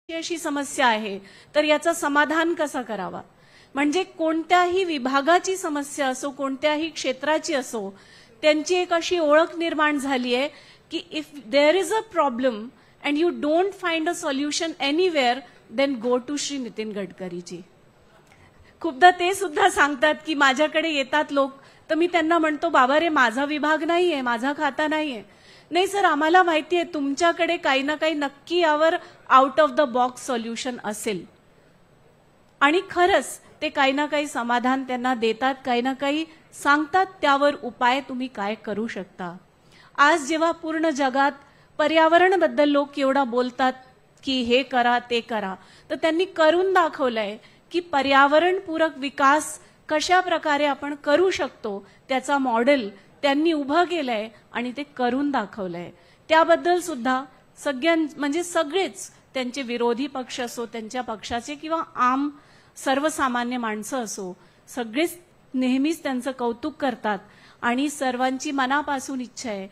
अशी समस्या आहे तर याचं समाधान कसं करावा। म्हणजे कोणत्याही विभागाची समस्या असो, कोणत्याही क्षेत्राची असो, त्यांची एक अशी ओळख निर्माण झाली आहे की if there is a problem and you don't find a solution anywhere then go to Shri Nitin Gadkari ji. खूपदा ते सुद्धा सांगतात की माझ्याकडे येतात लोक, तर मी त्यांना म्हणतो बाबा रे माझा विभाग नाहीये, माझा खाता नाहीये। नाही सर, आम्हाला माहिती आहे तुमच्याकडे काही ना काही नक्की यावर out of the box solution असेल। आणि खरंच ते काही ना काही समाधान त्यांना देतात, काही ना काही सांगतात, त्यावर उपाय तुम्ही काय करू शकता। आज जेव्हा पूर्ण जगात पर्यावरणाबद्दल लोक एवढा बोलतात की हे करा ते करा, तर त्यांनी करून दाखवलंय की पर्यावरणपूरक विकास कशा प्रकारे आपण करू शकतो त्याचा मॉडेल त्यांनी उभं केलंय आणि ते करून दाखवलंय। त्याबद्दल सुद्धा सगळेच त्यांचे विरोधी पक्ष असो, त्यांच्या पक्षाचे किंवा आम सर्वसामान्य माणसं असो, सगळेच नेहमीच त्यांचं कौतुक करतात आणि सर्वांची मनापासून इच्छा आहे